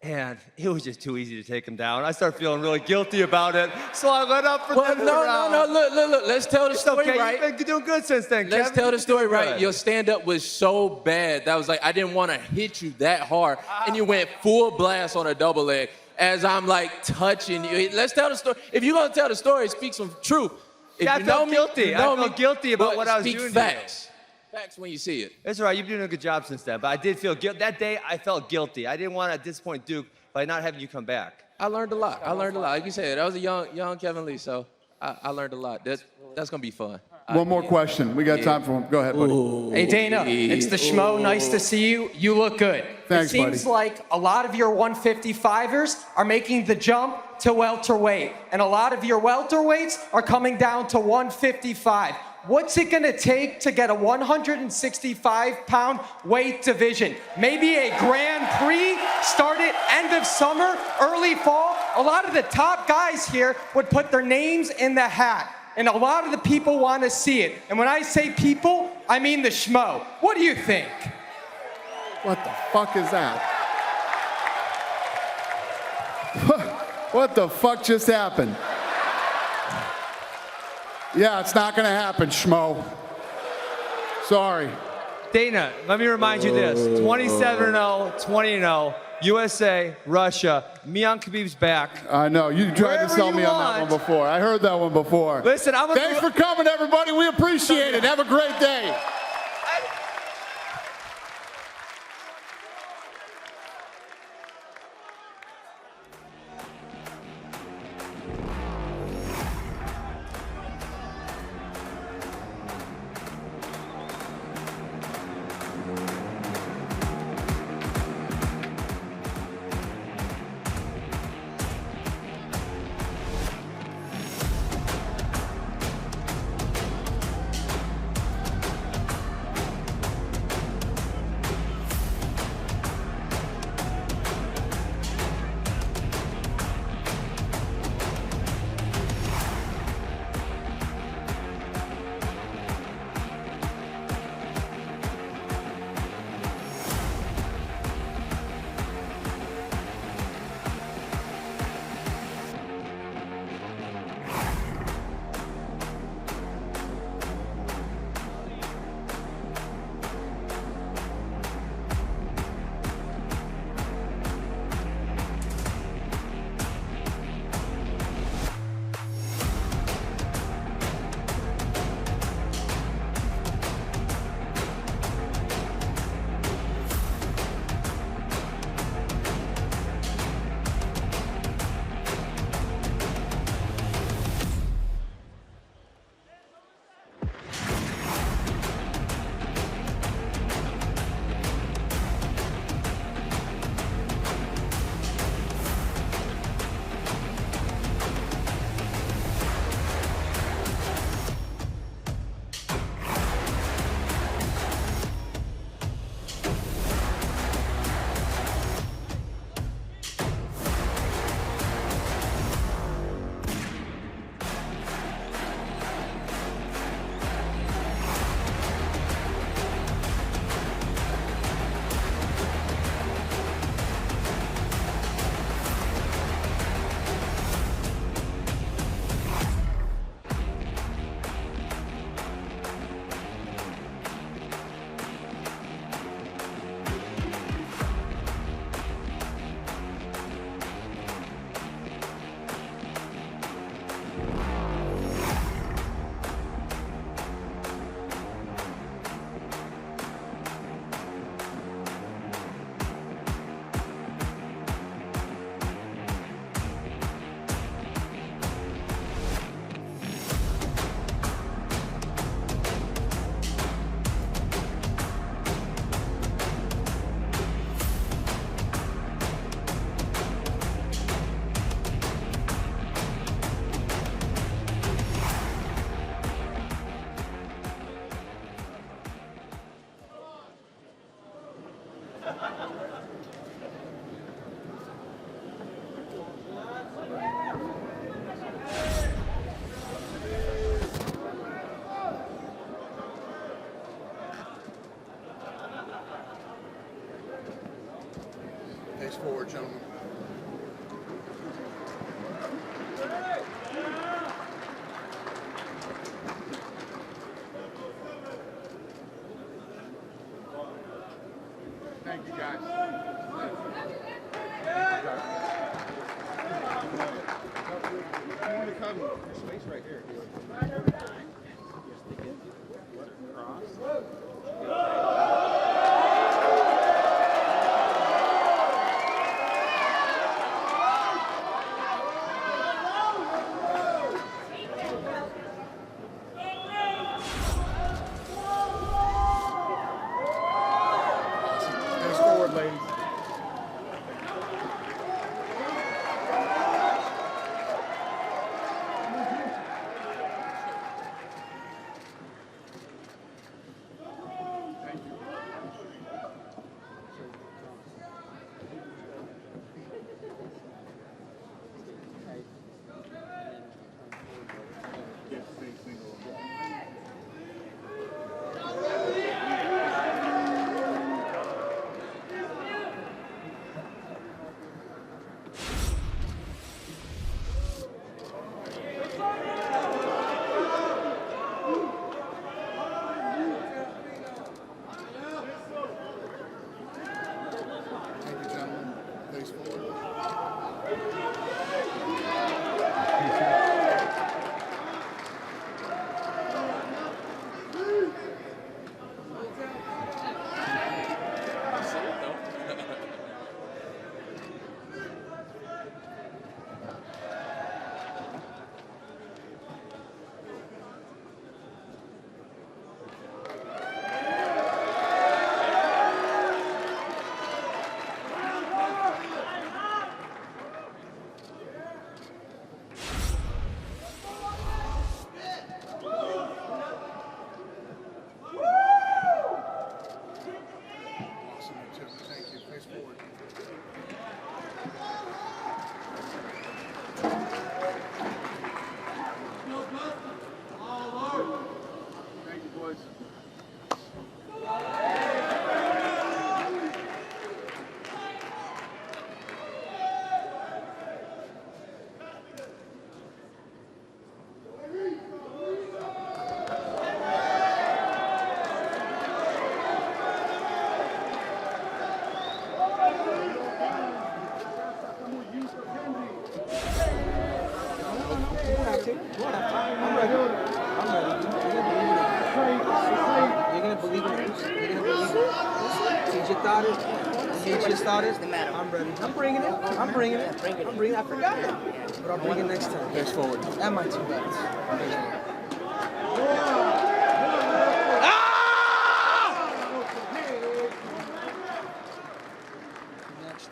And it was just too easy to take him down. I started feeling really guilty about it, so I let up for them. No, look, let's tell the story okay. right. You've been doing good since then, Let's Kevin. tell the story right. Good. Your stand-up was so bad that was like, I didn't want to hit you that hard, and you went full blast on a double leg as I'm like touching you. Let's tell the story. If you're gonna tell the story, speak some truth. If Yeah, I you felt know me, guilty. you know I felt me, guilty about but what I was speak doing to facts. Facts when you see it. It's all right. You've been doing a good job since then, but I did feel guilty. That day, I felt guilty. I didn't want to disappoint Duke by not having you come back. I learned a lot. Like you said, that was a young Kevin Lee, so I learned a lot. That's gonna be fun. One more question. We got time for him. Go ahead, buddy. Hey, Dana, it's the Schmo. Nice to see you. You look good. Thanks, it seems buddy. like a lot of your 155ers are making the jump to welterweight, and a lot of your welterweights are coming down to 155. What's it gonna take to get a 165-pound weight division? Maybe a Grand Prix, start it end of summer, early fall? A lot of the top guys here would put their names in the hat, and a lot of the people wanna see it. And when I say people, I mean the Schmo. What do you think? What the fuck is that? What the fuck just happened? Yeah, it's not gonna happen, Schmo. Sorry. Dana, let me remind you this. 27-0, 20-0, USA, Russia. Mian Khabib's back. I know, you tried to Wherever sell you me on that one before. I heard that one before. Listen, Thanks for coming, everybody. We appreciate it. Have a great day. Face forward, ladies. Thank you, gentlemen. Face forward. Awesome, you too. Thank you. Face forward. Thank you, boys. You're gonna believe it. You're gonna believe it. TJ thought it. TJ thought it. I'm ready. I'm bringing it. I'm bringing it. I'm bringing it. I forgot it. But I'll bring it next time. Face forward. And my 2 bets. Next.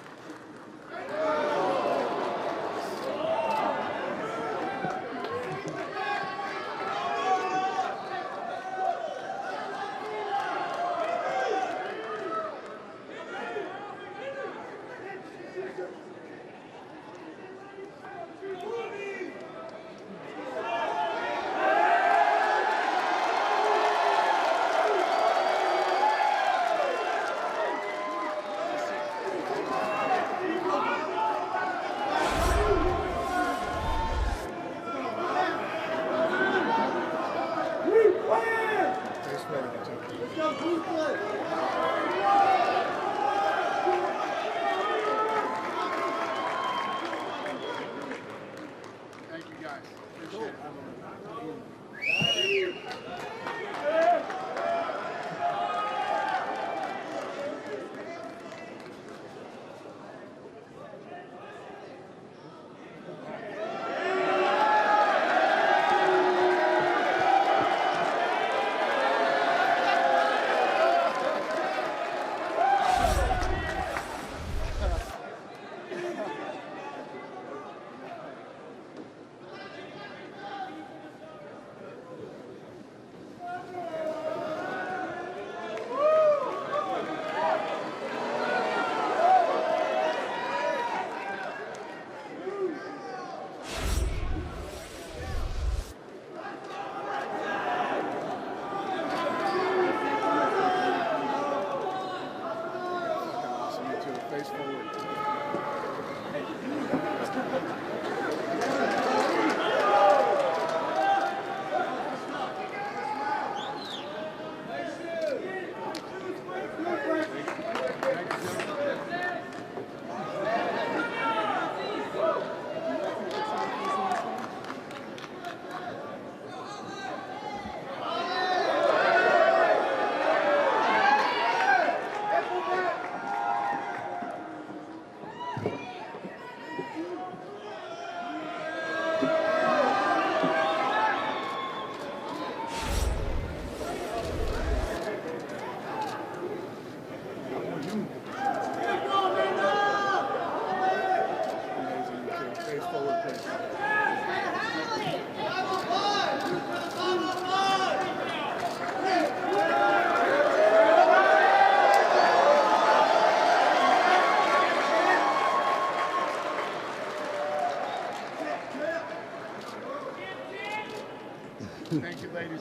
Thank you, ladies.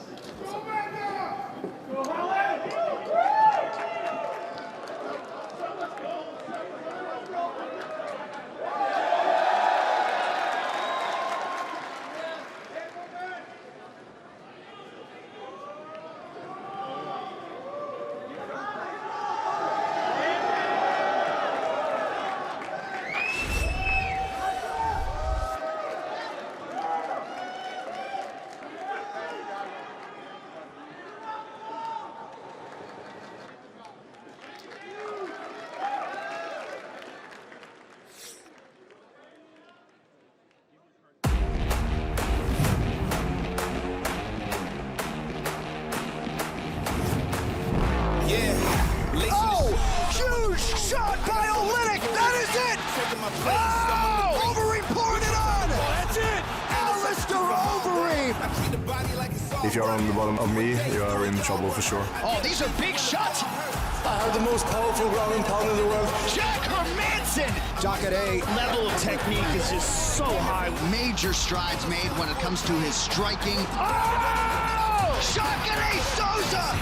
Huge shot by Olynyk. That is it. Oh, Overeem pouring it on. That's it. Alistair Overeem. If you're on the bottom of me, you are in trouble for sure. Oh, these are big shots. I have the most powerful ground and pound in the world. Jack Hermanson. Jacare level of technique is just so high. Major strides made when it comes to his striking. Oh! Jacare Souza.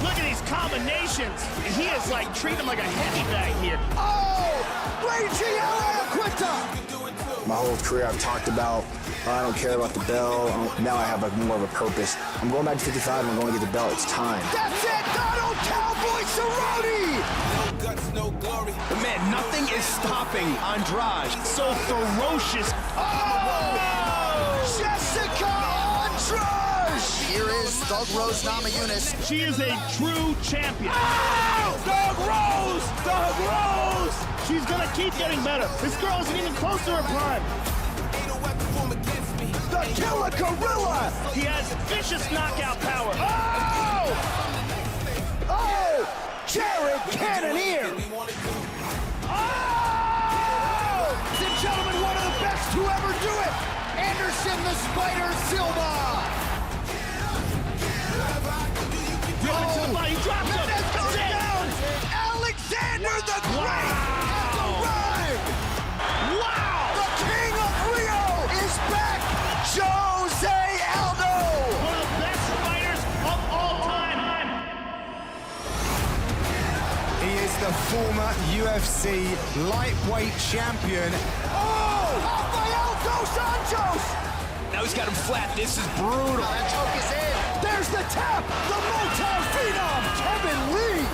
Look at these combinations. He is like treating him like a heavy bag here. Oh! Reggie Alaquita. My whole career I've talked about, I don't care about the belt. Now I have like more of a purpose. I'm going back to 55 and I'm going to get the belt. It's time. That's it, Donald Cowboy Cerrone! No guts, no glory. But man, nothing is stopping Andrade. So ferocious. Oh! Jessica Andrade! Here is Thug Rose Namajunas. She is a true champion. Oh! Thug Rose! Thug Rose! She's gonna keep getting better. This girl isn't even close to her prime. The Killer Gorilla! He has vicious knockout power. Oh! Oh! Jared Cannonier! Oh! Ladies and gentlemen, one of the best to ever do it! Anderson the Spider Silva! Driven to the body, drops him. Mendes goes down! Alexander the Great has arrived! Wow! The King of Rio is back! Jose Aldo! One of the best fighters of all time. He is the former UFC lightweight champion. Oh! Rafael Dos Anjos! Now he's got him flat. This is brutal. That choke is in. There's the tap! The Motown Phenom, Kevin Lee!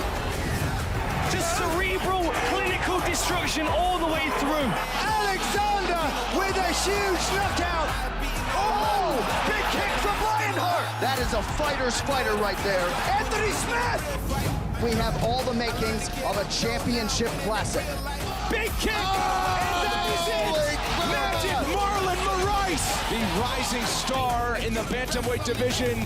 Just cerebral, clinical destruction all the way through. Alexander with a huge knockout! Oh! Big kick from Lionheart! That is a fighter's fighter right there. Anthony Smith! We have all the makings of a championship classic. Big kick! And that is it! Magic Marlon Moraes! The rising star in the bantamweight division.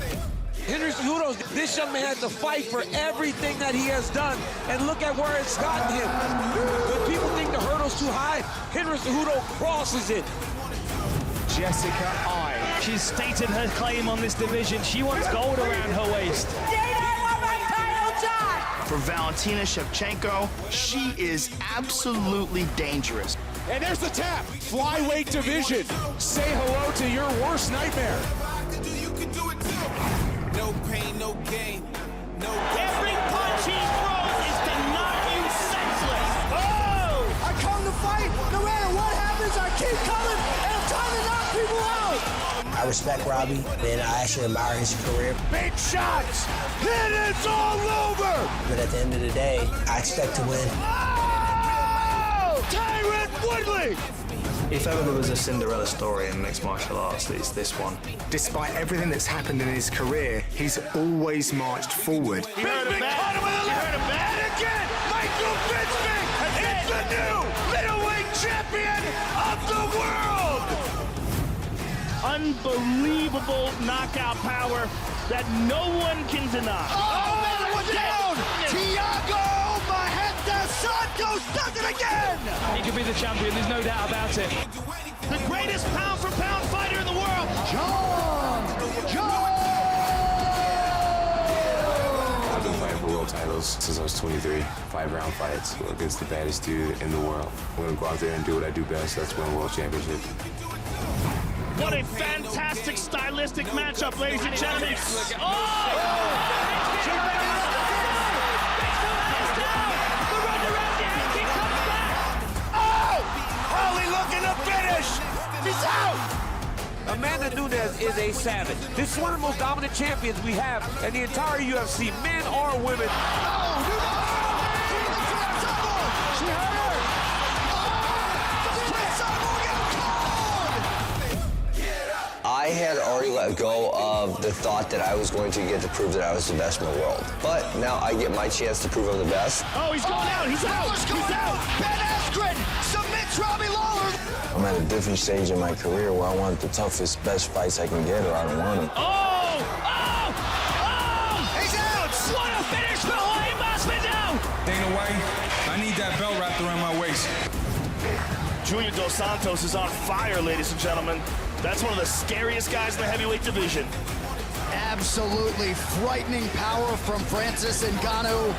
Henry Cejudo, this young man has to fight for everything that he has done, and look at where it's gotten him. When people think the hurdle's too high, Henry Cejudo crosses it. Jessica I. She's stated her claim on this division. She wants gold around her waist. For Valentina Shevchenko, she is absolutely dangerous. And there's the tap. Flyweight division. Say hello to your worst nightmare. No pain, no gain. No Every punch he throws is to knock you senseless. Oh! I come to fight. No matter what happens, I keep coming, and I'm trying to knock people out. I respect Robbie, and I actually admire his career. Big shots. And it's all over. But at the end of the day, I expect to win. Oh! Tyron Woodley. If ever there was a Cinderella story in mixed martial arts, it's this one. Despite everything that's happened in his career, he's always marched forward. You heard him bad. You heard him bad. And again, Michael Bisping is the new middleweight champion of the world. Unbelievable knockout power that no one can deny. Oh, man, one down. Thiago Santos does it again! He could be the champion, there's no doubt about it. The greatest pound for pound fighter in the world. I've been fighting for world titles since I was 23. 5-round fights against the baddest dude in the world. I'm gonna go out there and do what I do best. That's win a world championship. What a fantastic stylistic matchup, ladies and gentlemen. Holly looking to finish. He's out. Amanda Nunes is a savage. This is one of the most dominant champions we have in the entire UFC, men or women. She hurt her. I had already let go of the thought that I was going to get to prove that I was the best in the world. But now I get my chance to prove I'm the best. Oh, he's going out. He's out. He's out. Ben Askren submits Robbie Lawler. I'm at a different stage in my career where I want the toughest, best fights I can get, or I don't want them. He's out. What a finish for Jorge Masvidal. Dana White, I need that belt wrapped around my waist. Junior Dos Santos is on fire, ladies and gentlemen. That's one of the scariest guys in the heavyweight division. Absolutely frightening power from Francis Ngannou.